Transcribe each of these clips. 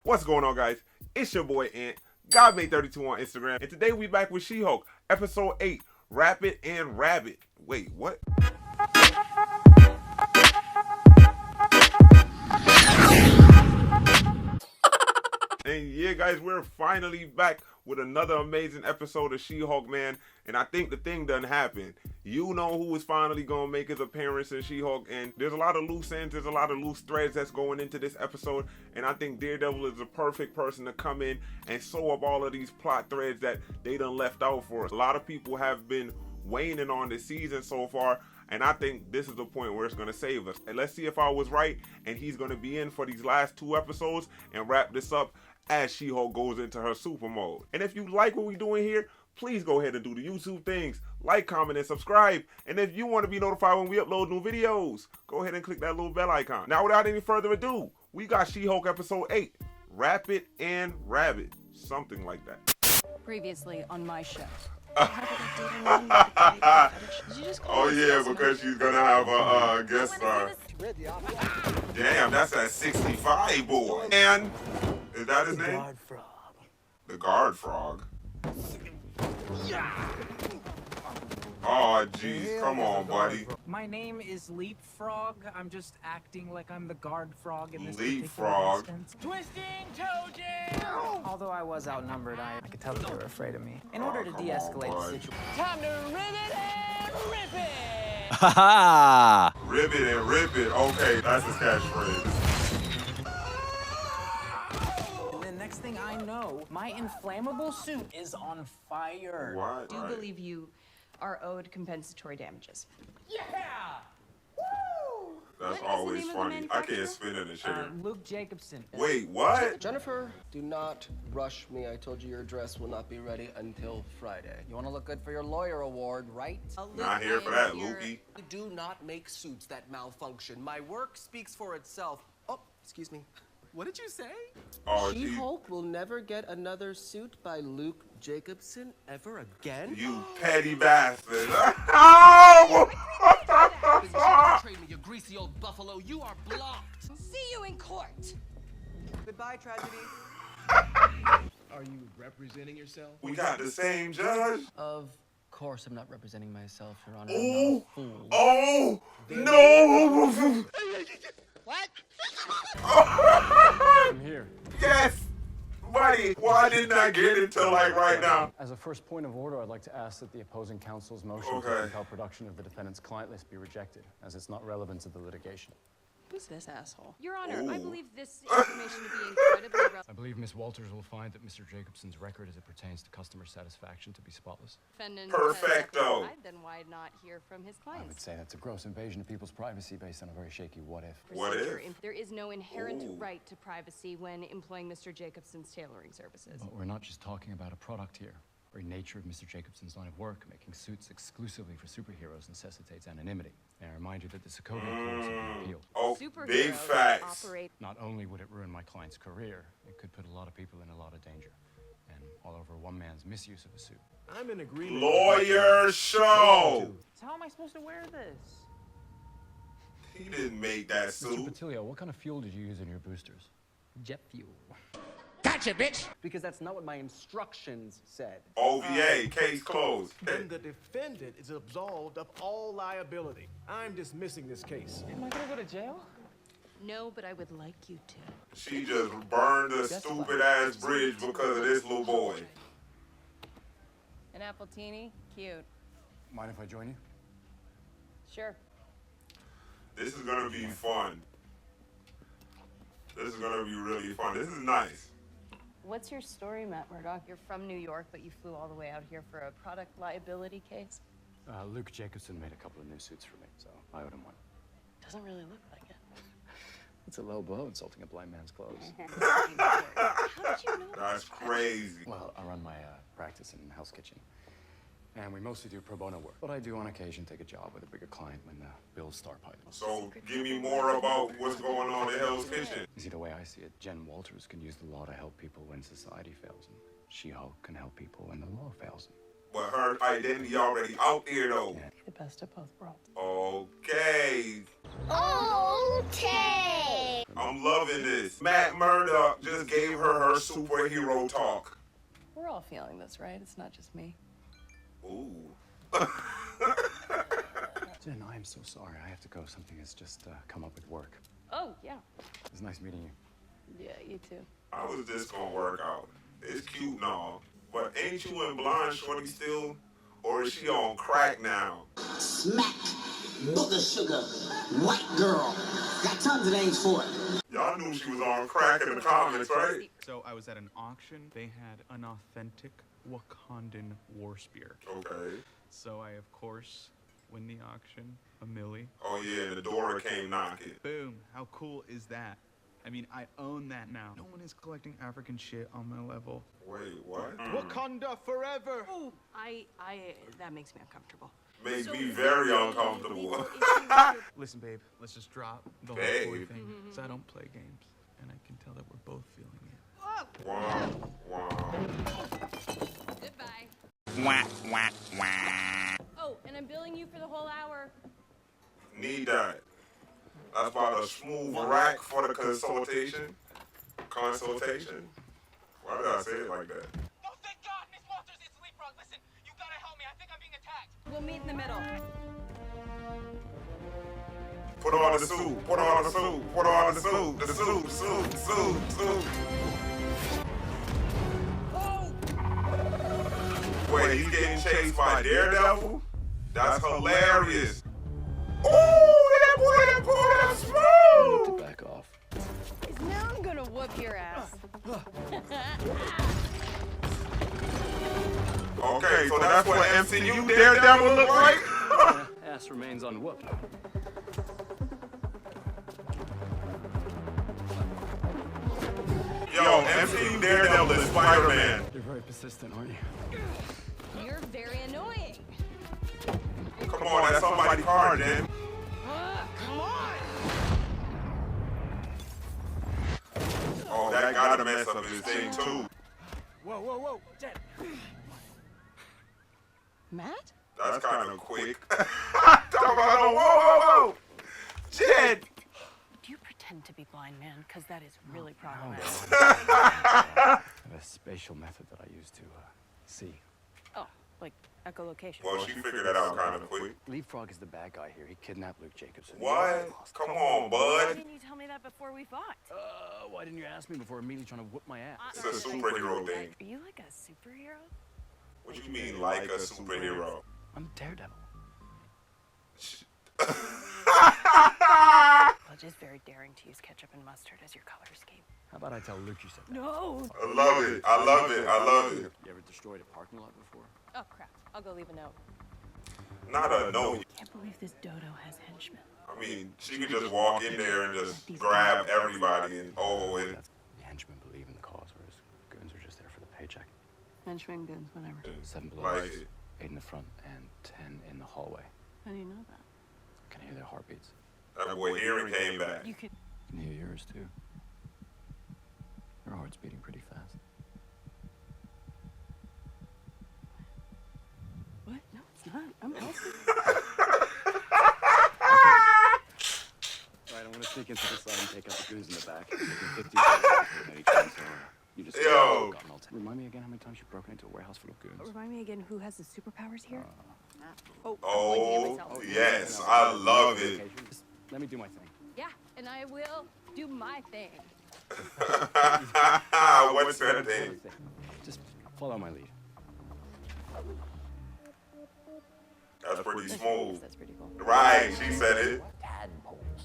What's going on, guys? It's your boy Ant, GodMade32 on Instagram, and today we back with She-Hulk, episode 8, Rapid and Rabbit. Wait, what? And yeah, guys, we're finally back with another amazing episode of She-Hulk, man. And I think the thing done happened. You know who is finally going to make his appearance in She-Hulk. And there's a lot of loose ends, there's a lot of loose threads that's going into this episode. And I think Daredevil is the perfect person to come in and sew up all of these plot threads that they done left out for us. A lot of people have been waning on this season so far. And I think this is the point where it's going to save us. And let's see if I was right and he's going to be in for these last 2 episodes and wrap this up as She-Hulk goes into her super mode. And if you like what we're doing here, please go ahead and do the YouTube things. Like, comment, and subscribe. And if you want to be notified when we upload new videos, go ahead and click that little bell icon. Now, without any further ado, we got She-Hulk episode 8, Rapid and Rabbit. Something like that. Previously on my show. Oh yeah, because she's gonna have a guest star. Damn, that's that 65 boy. And is that his name? Guard frog. The guard frog. Oh jeez, come on, buddy. My name is Leapfrog. I'm just acting like I'm the guard frog in this Leapfrog. particular instance. Twisting toe jam! Although I was outnumbered, I could tell that they were afraid of me. In order to de-escalate the situation. Time to ribbit and rip it! Ha Ribbit and rip it. Okay, that's his catchphrase. And the next thing I know, my inflammable suit is on fire. What? Do believe you are owed compensatory damages. Yeah! That's What is the always name of the funny. I can't manufacturer? spin in the chair. Luke Jacobson. Wait, what? Jennifer, do not rush me. I told you your dress will not be ready until Friday. You want to look good for your lawyer award, right? Not here for that, Lukey. Do not make suits that malfunction. My work speaks for itself. Oh, excuse me. What did you say? Oh, geez. She-Hulk will never get another suit by Luke Jacobson ever again? You petty bastard. Oh! Betrayed me, you greasy old buffalo. You are blocked. See you in court. Goodbye, tragedy. Are you representing yourself? We got the same judge. Of course I'm not representing myself, Your Honor. Oh, I'm not a fool. oh, no. What? I'm here. Yes, buddy. Why didn't I get it till like right now? As a first point of order, I'd like to ask that the opposing counsel's motion to Okay. compel production of the defendant's client list be rejected, as it's not relevant to the litigation. Who's this asshole? Your Honor, I Ooh. believe this information to be incredibly relevant. I believe Miss Walters will find that Mr. Jacobson's record as it pertains to customer satisfaction to be spotless. Defendant Perfecto. has then why not hear from his I would clients? say that's a gross invasion of people's privacy based on a very shaky what if. What Procedure. if? There is no inherent Ooh. right to privacy when employing Mr. Jacobson's tailoring services. But we're not just talking about a product here. The very nature of Mr. Jacobson's line of work, making suits exclusively for superheroes, necessitates anonymity. And I remind you that the Sokovia Accords have been repealed. Oh, Superheroes big facts. operate. Not only would it ruin my client's career, it could put a lot of people in a lot of danger. And all over one man's misuse of a suit. I'm in agreement. Lawyer show. So how am I supposed to wear this? He didn't make that Mr. suit. Patilio, what kind of fuel did you use in your boosters? Jet fuel. Gotcha, bitch! Because that's not what my instructions said. OVA, case closed. Then the defendant is absolved of all liability. I'm dismissing this case. Am I gonna go to jail? No, but I would like you to. She just burned a stupid ass bridge because of this little boy. An appletini? Cute. Mind if I join you? Sure. This is gonna be fun. This is gonna be really fun. This is nice. What's your story, Matt Murdock? You're from New York, but you flew all the way out here for a product liability case? Luke Jacobson made a couple of new suits for me, so I owed him one. Doesn't really look like it. It's a low blow insulting a blind man's clothes. How did you know That's crazy. Well, I run my practice in Hell's Kitchen. And we mostly do pro bono work. But I do on occasion take a job with a bigger client when the bills start piling. So give me more about what's going on in Hell's Kitchen. You see, the way I see it, Jen Walters can use the law to help people when society fails them. She-Hulk can help people when the law fails them. But her identity already out there though. the best of both worlds? Okay. Okay. I'm loving this. Matt Murdock just gave her superhero talk. We're all feeling this, right? It's not just me. Ooh. Jen, I am so sorry. I have to go. Something has just come up with work. Oh, yeah. It was nice meeting you. Yeah, you too. How is this gonna work out? It's cute and all, but ain't you and Blonde Shorty still? Or is she on crack now? Smack, booger sugar, white girl. Got tons of names for it. Y'all knew she was on crack in the comments, right? So I was at an auction. They had an authentic Wakandan war spear. Okay. So I, of course, win the auction, a milli. Oh yeah, and the Dora came knocking. Boom. How cool is that? I mean, I own that now. No one is collecting African shit on my level. Wait, what? Wakanda forever. Ooh, that makes me uncomfortable. Makes me very uncomfortable. Listen, babe, let's just drop the whole Babe. toy thing. So I don't play games. And I can tell that we're both feeling it. Wow, wow. Goodbye. Wah, wah, wah. Oh, and I'm billing you for the whole hour. Need that. That's about a smooth rack for the consultation. Consultation? Why did I say it like that? Oh, thank God, Miss Walters, it's Leapfrog. Listen, you gotta help me. I think I'm being attacked. We'll meet in the middle. Put on the suit. Put on the suit. Put on the suit. The suit. Wait, he's getting chased by Daredevil? That's hilarious. Ooh, that boy pulled up smooth. You need to back off. 'Cause now I'm gonna whoop your ass. Okay, so that's what MCU Daredevil look like? Ass remains unwhooped. Yo, MCU Daredevil is Spider-Man. You're very persistent, aren't you? You're very annoying. Come on, that's somebody's car, then. Come on. Oh, that gotta mess up his thing, too. Whoa, whoa, whoa. Jen. Matt? That's kind of quick. Talk about whoa. Jed. Do you pretend to be blind, man? Because that is really problematic. I have a spatial method that I use to see. Oh, like echolocation. Well, she figured that out kind of quick. Leapfrog is the bad guy here. He kidnapped Luke Jacobson. What? Come on, Why bud. didn't you tell me that before we fought? Why didn't you ask me before immediately trying to whoop my ass? It's a superhero thing. Are you like a superhero? What you mean, like a superhero? I'm Daredevil. Well, just very daring to use ketchup and mustard as your color scheme. How about I tell Luke you said that? No. I love it. I love it. I love it. You ever destroyed a parking lot before? Oh, crap. I'll go leave a note. Not a no. Can't believe this dodo has henchmen. I mean, she could just walk in there and just grab everybody and oh, and The henchmen believe in the cause, whereas goons are just there for the paycheck. Henchmen, goons, whatever. 7 below, like it. 8 in the front, and 10 in the hallway. How do you know that? I can hear their heartbeats. That boy hearing came back. You could. I can hear yours too. Your heart's beating pretty fast. What? No, it's not. I'm healthy. Alright, I'm gonna sneak into the side and take out the goons in the back. Taking 50 you just Yo. Remind me again how many times you've broken into a warehouse full of goons. Remind me again who has the superpowers here? I'm Oh, pointing at myself. yes. I love it. Okay, just let me do my thing. Yeah, and I will do my thing. What's that thing? Just follow my lead. That's pretty smooth. That's pretty cool. Right, she said it.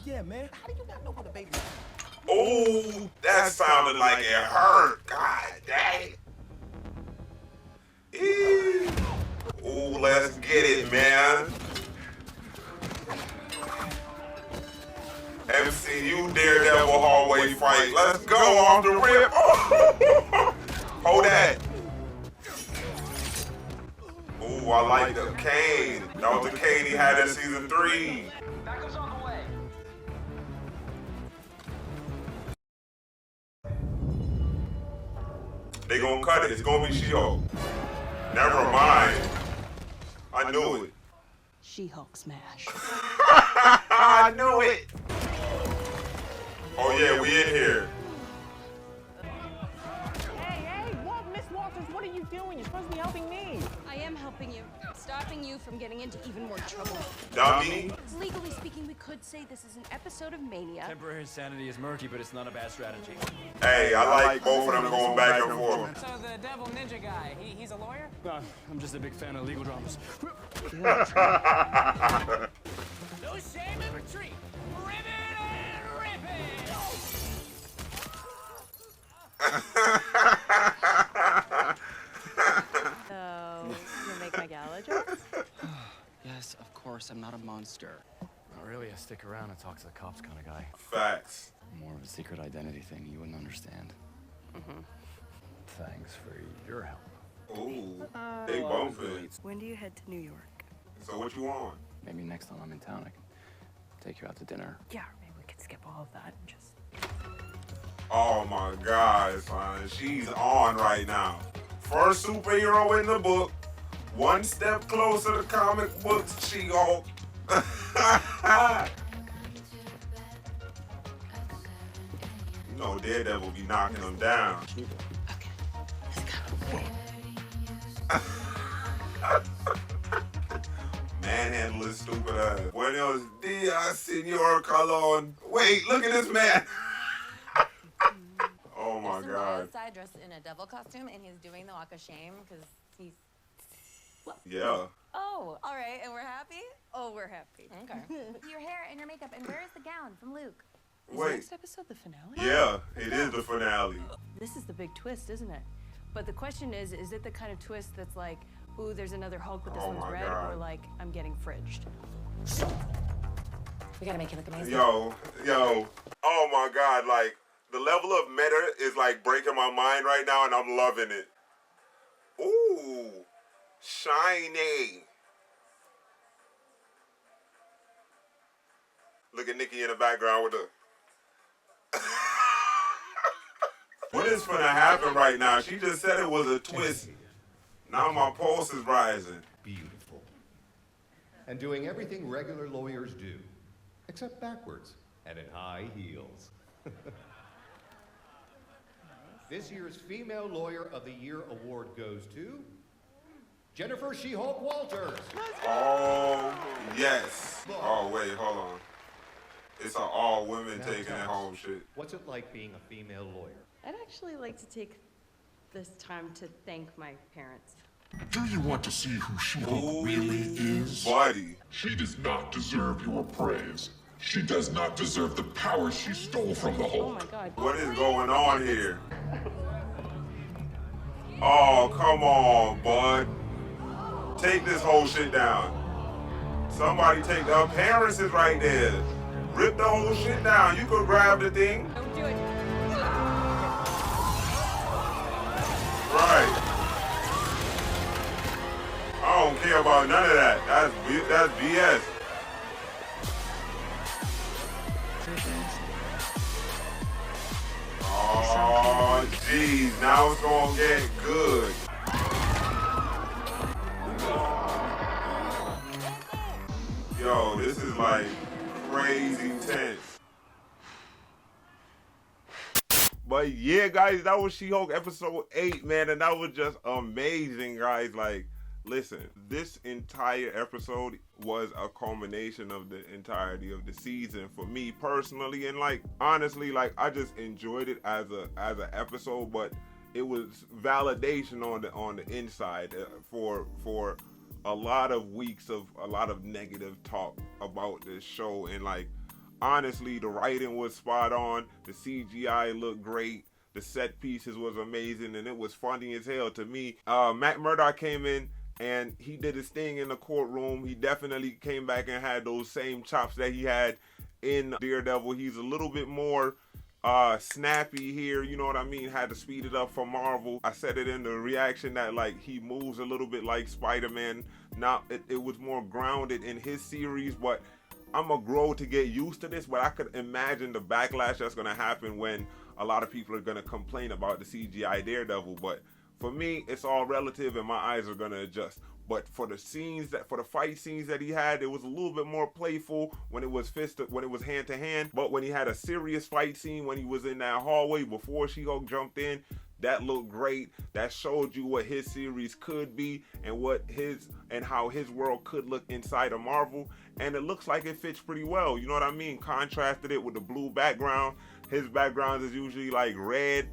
Yeah, man. How do you not know what a baby is? Oh, that sounded like it hurt. God dang. Eee. Ooh, let's get it, man. MCU Daredevil hallway fight. Let's go off the rip. Hold that. Ooh, I like the cane. That was the cane he had in season 3. Backup's on the way. They gonna cut it. It's gonna be She-Hulk. Never mind. I knew it. She-Hulk smash. I knew it. Oh yeah, we in here. Hey, what? Miss Walters, what are you doing? You're supposed to be helping me. I am helping you, stopping you from getting into even more trouble. Dummy. Legally speaking, we could say this is an episode of Mania. Temporary insanity is murky, but it's not a bad strategy. Hey, I like both of them going back and forth. So the devil ninja guy, he's a lawyer? I'm just a big fan of legal dramas. No shame in retreat. Ribbit and Ribbit. So, you make my gala jokes? Yes, of course, I'm not a monster. Not really a stick around and talk to the cops kind of guy. Facts. More of a secret identity thing you wouldn't understand. Thanks for your help. Ooh, they bumping. When do you head to New York? So what you want? Maybe next time I'm in town, I can take you out to dinner. Yeah, maybe we could skip all of that and just... Oh my God, son. She's on right now. First superhero in the book. One step closer to comic books, She-Hulk. You know Daredevil be knocking them down. Manhandling stupid ass. Buenos dias, Senor Colon. Wait, look at this man. Oh my God. Outside dressed in a devil costume, and he's doing the walk of shame because he's. Yeah. Oh, all right, and we're happy. Oh, we're happy. Okay. Your hair and your makeup, and where is the gown from Luke? Is Wait. next episode the finale? Yeah, it is the finale. This is the big twist, isn't it? But the question is it the kind of twist that's like, ooh, there's another Hulk, but this Oh one's my red, God. or like, I'm getting fridged? We gotta make it look amazing. Yo. Oh my God, like, the level of meta is like breaking my mind right now, and I'm loving it. Ooh, shiny. Look at Nikki in the background with the... What is gonna happen right now? She just said it was a twist. Now my pulse is rising. Beautiful. And doing everything regular lawyers do, except backwards and in high heels. This year's Female Lawyer of the Year award goes to Jennifer She-Hulk Walters. Oh, yes. Oh, wait, hold on. It's an all women taking it home shit. What's it like being a female lawyer? I'd actually like to take this time to thank my parents. Do you want to see who She-Hulk really is? Buddy. She does not deserve your praise. She does not deserve the power she stole from the Oh my Hulk. God. What is going on here? Oh, come on, bud. Take this whole shit down. Somebody take the appearances right there. Rip the whole shit down. You could grab the thing. Don't do it. Right. I don't care about none of that. That's BS. Oh, jeez. Now it's gonna get good. Yo, this is like crazy tense. But yeah, guys, that was She-Hulk episode 8, man, and that was just amazing, guys. Like, listen, this entire episode was a culmination of the entirety of the season for me personally, and like honestly, like I just enjoyed it as an episode, but it was validation on the inside for a lot of weeks of a lot of negative talk about this show. And like honestly, the writing was spot on, the CGI looked great, the set pieces was amazing, and it was funny as hell to me. Matt Murdock came in and he did his thing in the courtroom. He definitely came back and had those same chops that he had in Daredevil. He's a little bit more snappy here, you know what I mean? Had to speed it up for Marvel. I said it in the reaction that like he moves a little bit like Spider-Man. Now it was more grounded in his series, but I'm gonna grow to get used to this. But I could imagine the backlash that's gonna happen when a lot of people are gonna complain about the CGI Daredevil. But for me, it's all relative and my eyes are gonna adjust. But for the fight scenes that he had, it was a little bit more playful when it was hand to hand. But when he had a serious fight scene, when he was in that hallway before She-Hulk jumped in, that looked great. That showed you what his series could be and how his world could look inside of Marvel. And it looks like it fits pretty well. You know what I mean? Contrasted it with the blue background. His background is usually like red.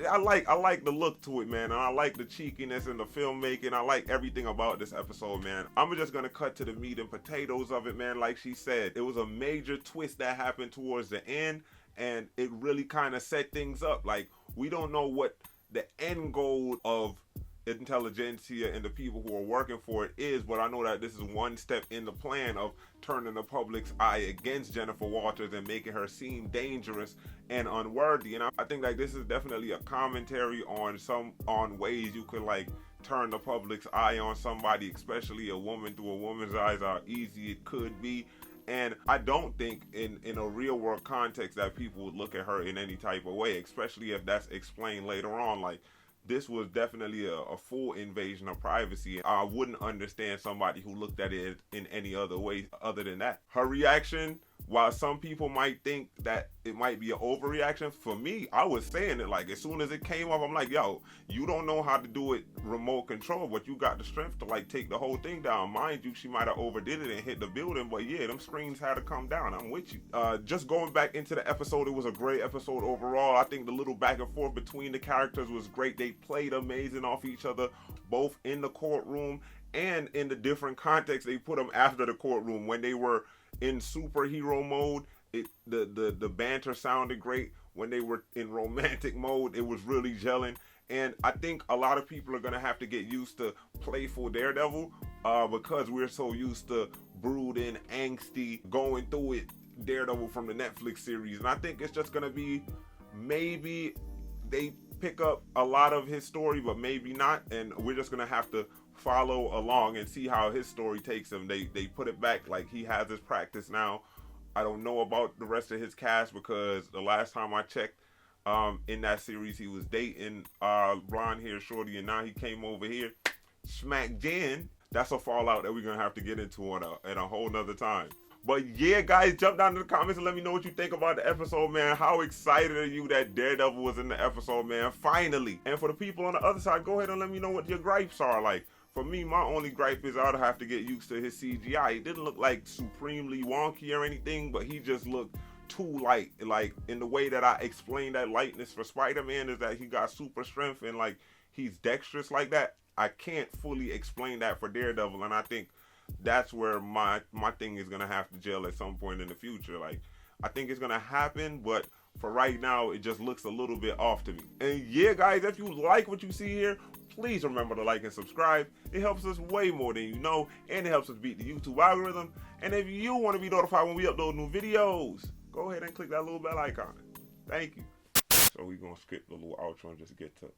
I like the look to it, man, and I like the cheekiness and the filmmaking. I like everything about this episode, man. I'm just gonna cut to the meat and potatoes of it, man. Like she said, it was a major twist that happened towards the end, and it really kind of set things up. Like, we don't know what the end goal of Intelligencia and the people who are working for it is, but I know that this is one step in the plan of turning the public's eye against Jennifer Walters and making her seem dangerous and unworthy. And I think like this is definitely a commentary on ways you could like turn the public's eye on somebody, especially a woman, through a woman's eyes, how easy it could be. And I don't think in a real world context that people would look at her in any type of way, especially if that's explained later on. Like, this was definitely a full invasion of privacy. I wouldn't understand somebody who looked at it in any other way other than that. Her reaction, while some people might think that it might be an overreaction, for me, I was saying it like as soon as it came up, I'm like, yo, you don't know how to do it remote control, but you got the strength to like take the whole thing down. Mind you, she might have overdid it and hit the building, but yeah, them screens had to come down. I'm with you. Just going back into the episode, it was a great episode overall. I think the little back and forth between the characters was great. They played amazing off each other, both in the courtroom and in the different contexts they put them after the courtroom. When they were in superhero mode, the banter sounded great. When they were in romantic mode, it was really gelling. And I think a lot of people are gonna have to get used to playful Daredevil because we're so used to brooding, angsty, going through it Daredevil from the Netflix series. And I think it's just gonna be, maybe they pick up a lot of his story, but maybe not, and we're just gonna have to follow along and see how his story takes him. They put it back like he has his practice now. I don't know about the rest of his cast because the last time I checked, in that series he was dating blonde hair shorty, and now he came over here, smack Jen. That's a fallout that we're gonna have to get into at a whole nother time. But yeah, guys, jump down in the comments and let me know what you think about the episode, man. How excited are you that Daredevil was in the episode, man? Finally. And for the people on the other side, go ahead and let me know what your gripes are. Like, for me, my only gripe is I'd have to get used to his CGI. It didn't look like supremely wonky or anything, but he just looked too light. Like, in the way that I explained that lightness for Spider-Man is that he got super strength and like he's dexterous like that. I can't fully explain that for Daredevil, and I think that's where my thing is gonna have to gel at some point in the future. Like, I think it's gonna happen, but for right now, it just looks a little bit off to me. And yeah, guys, if you like what you see here, please remember to like and subscribe. It helps us way more than you know, and it helps us beat the YouTube algorithm. And if you want to be notified when we upload new videos, go ahead and click that little bell icon. Thank you. So we're gonna skip the little outro and just get to